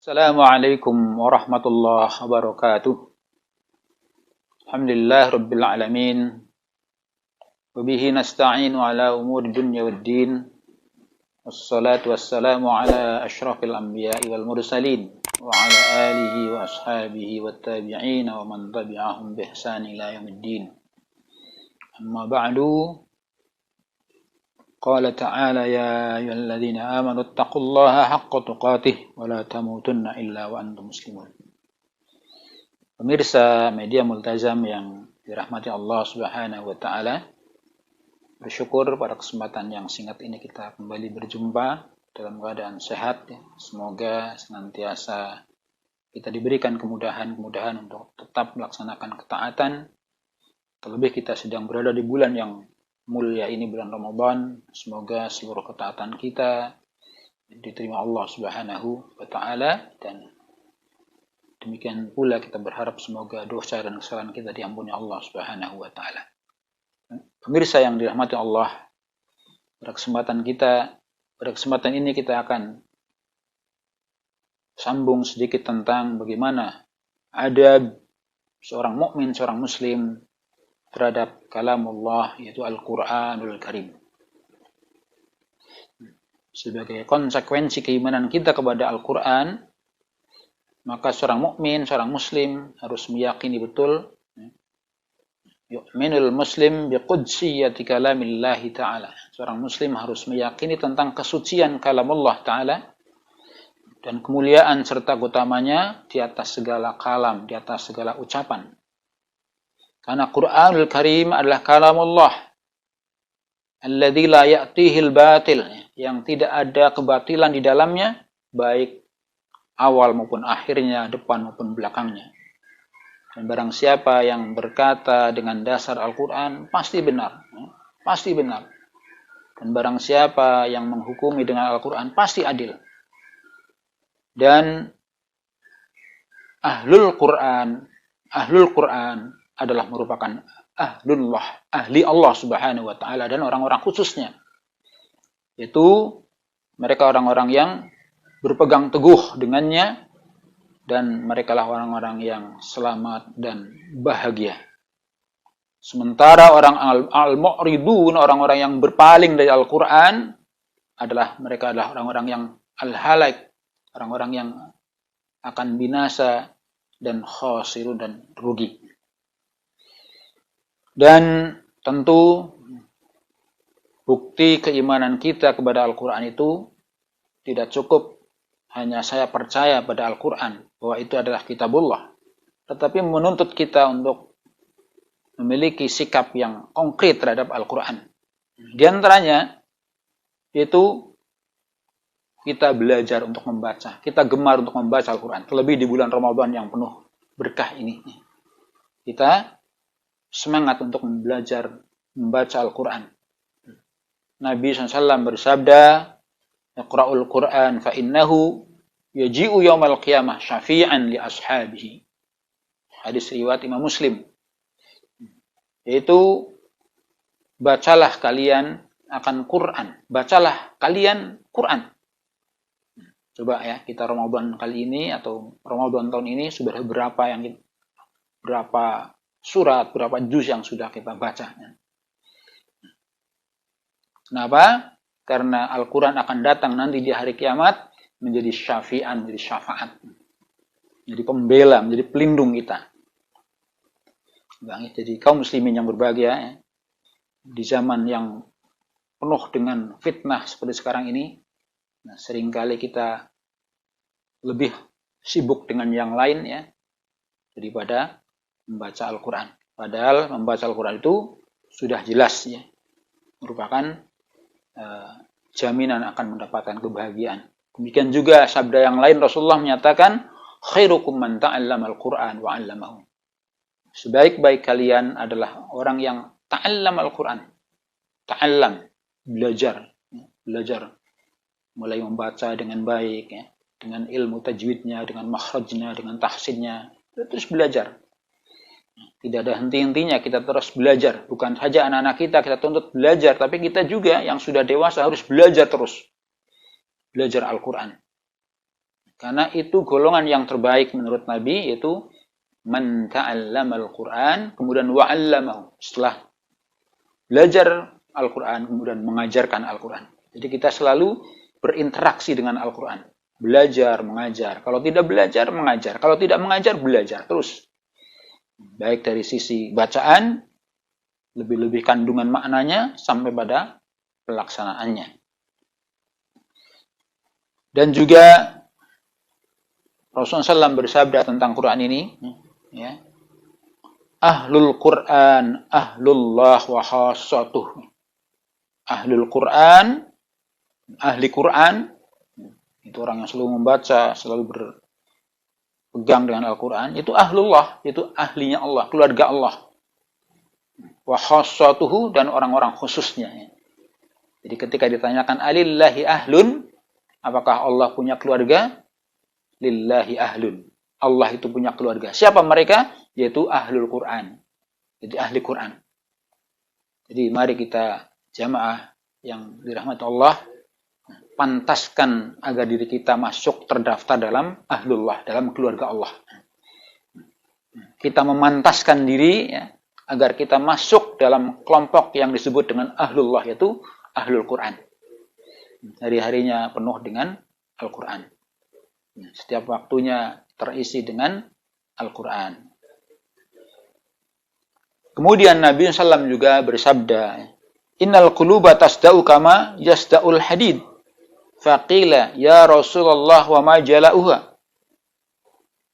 Assalamualaikum warahmatullahi wabarakatuh. Alhamdulillah rabbil alamin. Wabihi nasta'inu ala umuri dunya waddin. Wassalatu wassalamu ala asyrafil anbiya'i wal mursalin. Wa ala alihi wa ashabihi wa tabi'in wa man tabi'ahum bi ihsan ila yaumiddin. Amma ba'du. Qala ta'ala ya ayyuhalladzina amanu taqullaha haqqa tuqatih wa la tamutunna illa wa antum muslimun. Pemirsa media Multazam yang dirahmati Allah Subhanahu wa taala, bersyukur pada kesempatan yang singkat ini kita kembali berjumpa dalam keadaan sehat. Semoga senantiasa kita diberikan kemudahan-kemudahan untuk tetap melaksanakan ketaatan. Terlebih kita sedang berada di bulan yang mulia ini, bulan Ramadan. Semoga seluruh ketaatan kita diterima Allah Subhanahu wa taala, dan demikian pula kita berharap semoga dosa dan kesalahan kita diampuni Allah Subhanahu wa taala. Pemirsa yang dirahmati Allah, pada kesempatan ini kita akan sambung sedikit tentang bagaimana adab seorang mukmin, seorang muslim terhadap kalamullah, yaitu Al-Quranul Karim. Sebagai konsekuensi keimanan kita kepada Al-Quran, maka seorang mukmin, seorang muslim harus meyakini betul, yu'minul muslim biqudsiyati kalamillahi ta'ala. Seorang muslim harus meyakini tentang kesucian kalamullah ta'ala dan kemuliaan serta keutamanya di atas segala kalam, di atas segala ucapan. Karena Quranul Karim adalah kalamullah alladzi la ya'tihil batil, yang tidak ada kebatilan di dalamnya, baik awal maupun akhirnya, depan maupun belakangnya. Dan barang siapa yang berkata dengan dasar Al-Quran, pasti benar. Pasti benar. Dan barang siapa yang menghukumi dengan Al-Quran, pasti adil. Dan Ahlul Quran adalah merupakan ahlullah, ahli Allah Subhanahu wa taala, dan orang-orang khususnya, yaitu mereka orang-orang yang berpegang teguh dengannya, dan mereka lah orang-orang yang selamat dan bahagia. Sementara orang al-mu'ridun, orang-orang yang berpaling dari Al-Quran, mereka adalah orang-orang yang al-halak, orang-orang yang akan binasa dan khasirun dan rugi. Dan tentu bukti keimanan kita kepada Al-Quran itu tidak cukup hanya saya percaya pada Al-Quran bahwa itu adalah kitabullah, tetapi menuntut kita untuk memiliki sikap yang konkret terhadap Al-Quran. Di antaranya yaitu kita belajar untuk membaca, kita gemar untuk membaca Al-Quran, terlebih di bulan Ramadan yang penuh berkah ini. Kita semangat untuk belajar membaca Al-Quran. Nabi SAW bersabda, Iqra'ul Quran fa innahu yaji'u yawmal qiyamah syafi'an li ashabihi. Hadis riwayat Imam Muslim. Yaitu, bacalah kalian akan Quran. Bacalah kalian Quran. Coba ya, kita Ramadan kali ini atau Ramadan tahun ini sudah berapa surat, berapa juz yang sudah kita baca. Kenapa? Karena Al-Quran akan datang nanti di hari kiamat menjadi syafi'an, menjadi syafaat, menjadi pembela, menjadi pelindung kita. Jadi kaum muslimin yang berbahagia, di zaman yang penuh dengan fitnah seperti sekarang ini, seringkali kita lebih sibuk dengan yang lain ya, daripada membaca Al-Quran. Padahal membaca Al-Quran itu sudah jelas ya, merupakan jaminan akan mendapatkan kebahagiaan. Demikian juga sabda yang lain, Rasulullah menyatakan, khairukum man ta'allama al-Quran wa 'allamahu. Sebaik-baik kalian adalah orang yang ta'allam Al-Quran. Ta'allam, belajar, mulai membaca dengan baik ya, dengan ilmu tajwidnya, dengan makhrajnya, dengan tahsinnya, terus belajar. Tidak ada henti-hentinya kita terus belajar. Bukan saja anak-anak kita tuntut belajar, tapi kita juga yang sudah dewasa harus belajar terus. Belajar Al-Quran. Karena itu golongan yang terbaik menurut Nabi, yaitu man ta'allamal Qur'an kemudian wa'allamahu. Setelah belajar Al-Quran kemudian mengajarkan Al-Quran. Jadi kita selalu berinteraksi dengan Al-Quran. Belajar, mengajar. Kalau tidak belajar, mengajar. Kalau tidak mengajar, belajar terus. Baik dari sisi bacaan, lebih-lebih kandungan maknanya, sampai pada pelaksanaannya. Dan juga Rasulullah SAW bersabda tentang Quran ini, ya, Ahlul Quran, ahlullah wa khassatuh. Ahlul Quran, ahli Quran, itu orang yang selalu membaca, selalu berpegang dengan Al-Quran, itu ahlullah, itu ahlinya Allah, keluarga Allah. Wa khassatuhu, dan orang-orang khususnya. Jadi ketika ditanyakan alillahi ahlun, apakah Allah punya keluarga? Lillahi ahlun. Allah itu punya keluarga. Siapa mereka? Yaitu ahlul Quran. Jadi ahli Quran. Jadi mari kita jamaah yang dirahmati Allah, pantaskan agar diri kita masuk terdaftar dalam ahlullah, dalam keluarga Allah. Kita memantaskan diri, ya, agar kita masuk dalam kelompok yang disebut dengan ahlullah, yaitu ahlul Quran. Hari-harinya penuh dengan Al-Quran. Setiap waktunya terisi dengan Al-Quran. Kemudian Nabi SAW juga bersabda, Innal quluba tasda'u kama yasda'ul hadid. Faqila ya Rasulullah wa ma jala'uha.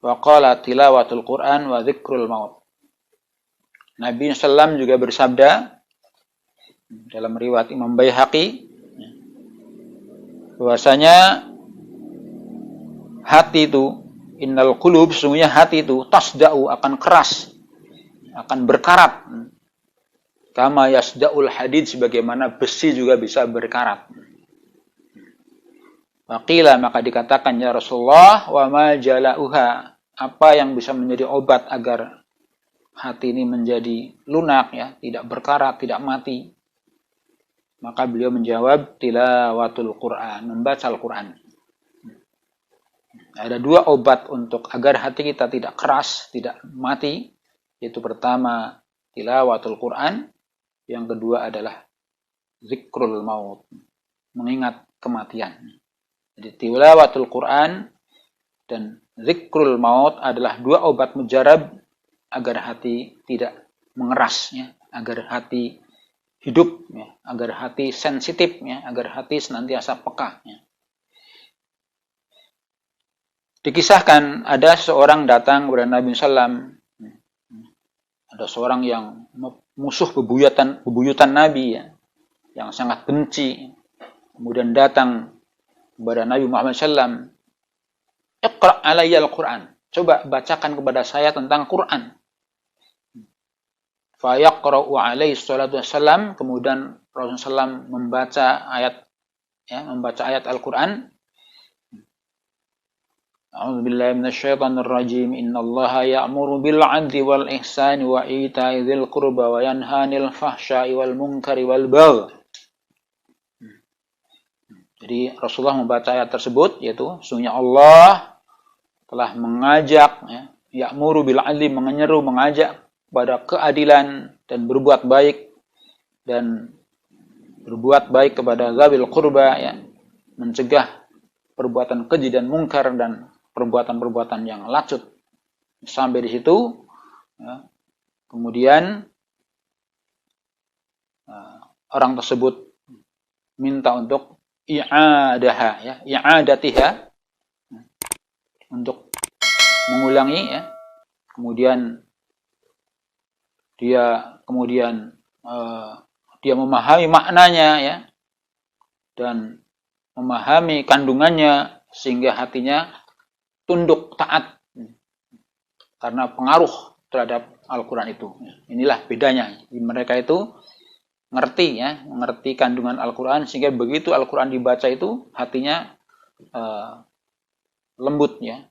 Wa qala tilawatul Quran wa dzikrul maut. Nabi SAW juga bersabda dalam riwayat Imam Baihaqi, bahwasanya hati itu, innal qulub, sesungguhnya hati itu tasda'u, akan keras, akan berkarat. Kama yasda'ul hadid, sebagaimana besi juga bisa berkarat. Waqila, maka dikatakan ya Rasulullah, wa ma jala'uha, apa yang bisa menjadi obat agar hati ini menjadi lunak, ya, tidak berkarat, tidak mati? Maka beliau menjawab, tilawatul Quran, membaca Al-Quran. Ada dua obat untuk agar hati kita tidak keras, tidak mati, yaitu pertama tilawatul Quran, yang kedua adalah zikrul maut, mengingat kematian. Jadi tilawatul Quran dan zikrul maut adalah dua obat mujarab agar hati tidak mengeras, ya, agar hati hidup, ya, agar hati sensitif, ya, agar hati senantiasa peka. Ya. Dikisahkan ada seorang datang kepada Nabi SAW. Ada seorang yang musuh bebuyutan Nabi, ya, yang sangat benci. Kemudian datang kepada Nabi Muhammad SAW. Iqra' alayya al-Quran. Coba bacakan kepada saya tentang Quran. Fayaqra'u alaihi salatu wassalam. Kemudian Rasulullah SAW membaca ayat Al-Quran. A'udzu billahi minasyaitonir rajim. Innallaha ya'muru bil 'adli wal ihsani wa ita'i dzil qurba wa yanha 'anil fahsya'i wal munkari wal baghi. Jadi Rasulullah membaca ayat tersebut, yaitu sesungguhnya Allah telah mengajak, ya, ya'muru bil 'adli, menyeru, mengajak pada keadilan dan berbuat baik, dan berbuat baik kepada zawil qurba, ya, mencegah perbuatan keji dan mungkar dan perbuatan-perbuatan yang lacut. Sampai di situ, ya, kemudian orang tersebut minta untuk i'adaha, ya, i'adatiha, untuk mengulangi, ya. Kemudian dia memahami maknanya, ya, dan memahami kandungannya, sehingga hatinya tunduk taat karena pengaruh terhadap Al-Quran itu. Inilah bedanya. Mereka itu mengerti kandungan Al-Quran, sehingga begitu Al-Quran dibaca itu hatinya lembut, ya.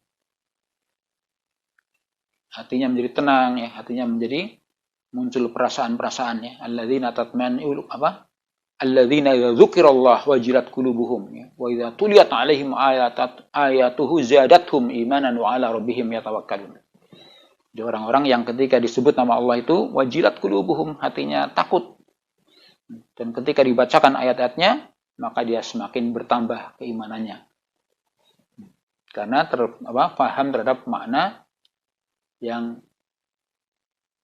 Hatinya menjadi tenang, ya. Hatinya menjadi muncul perasaan-perasaan, ya. Alladzina tatma'innu alladzina idza dzukirallah wajilat qulubuhum wa idza tuliyat 'alaihim ayatuhu zadatuhum imanan wa 'ala rabbihim yatawakkalun. Jadi orang-orang yang ketika disebut nama Allah itu wajilat qulubuhum, hatinya takut. Dan ketika dibacakan ayat-ayatnya, maka dia semakin bertambah keimanannya. Karena paham terhadap makna yang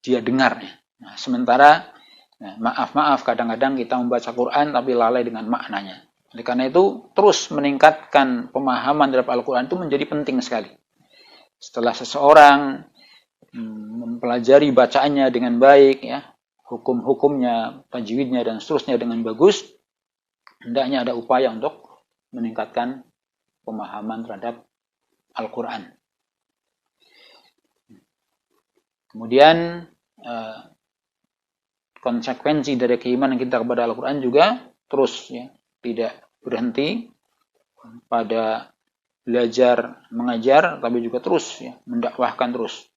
dia dengar. Nah, sementara maaf kadang-kadang kita membaca Quran tapi lalai dengan maknanya. Oleh karena itu, terus meningkatkan pemahaman terhadap Al-Quran itu menjadi penting sekali. Setelah seseorang mempelajari bacaannya dengan baik, ya, hukum-hukumnya, tajwidnya dan seterusnya dengan bagus, hendaknya ada upaya untuk meningkatkan pemahaman terhadap Al-Quran. Kemudian konsekuensi dari keimanan kita kepada Al-Quran juga terus, ya, tidak berhenti pada belajar mengajar, tapi juga terus, ya, mendakwahkan terus.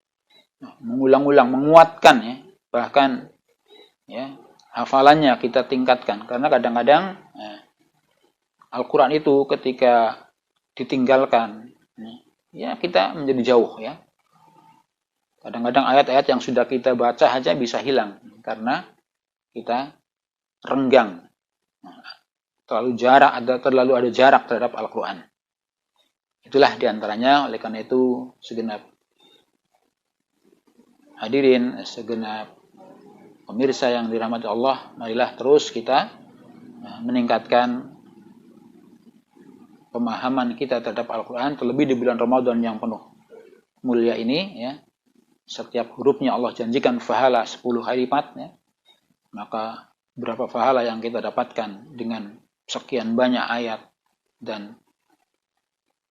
Mengulang-ulang, menguatkan, ya, bahkan, ya, hafalannya kita tingkatkan, karena kadang-kadang Al-Quran itu ketika ditinggalkan, ya, kita menjadi jauh, ya. Kadang-kadang ayat-ayat yang sudah kita baca saja bisa hilang karena kita renggang, terlalu ada jarak terhadap Al-Quran. Itulah diantaranya. Oleh karena itu, segenap hadirin, segenap pemirsa yang dirahmati Allah, marilah terus kita meningkatkan pemahaman kita terhadap Al-Quran, terlebih di bulan Ramadan yang penuh mulia ini, ya. Setiap hurufnya Allah janjikan pahala 10 kali lipat, ya. Maka berapa pahala yang kita dapatkan dengan sekian banyak ayat dan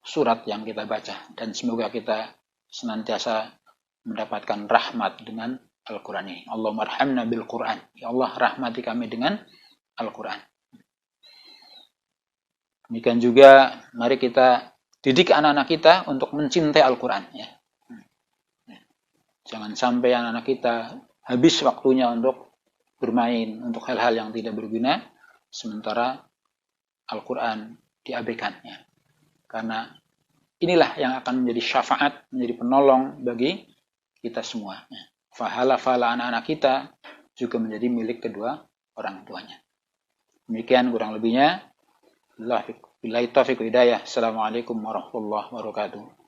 surat yang kita baca. Dan semoga kita senantiasa mendapatkan rahmat dengan Al-Quran ini. Allahumma arhamna bil Quran. Ya Allah, rahmati kami dengan Al-Quran. Demikian juga, mari kita didik anak-anak kita untuk mencintai Al-Quran. Ya. Jangan sampai anak-anak kita habis waktunya untuk bermain, untuk hal-hal yang tidak berguna, sementara Al-Quran diabaikan. Ya. Karena inilah yang akan menjadi syafaat, menjadi penolong bagi kita semua. Fahala-fahala anak-anak kita juga menjadi milik kedua orang tuanya. Demikian kurang lebihnya. Billahi taufiq wal hidayah. Assalamualaikum warahmatullahi wabarakatuh.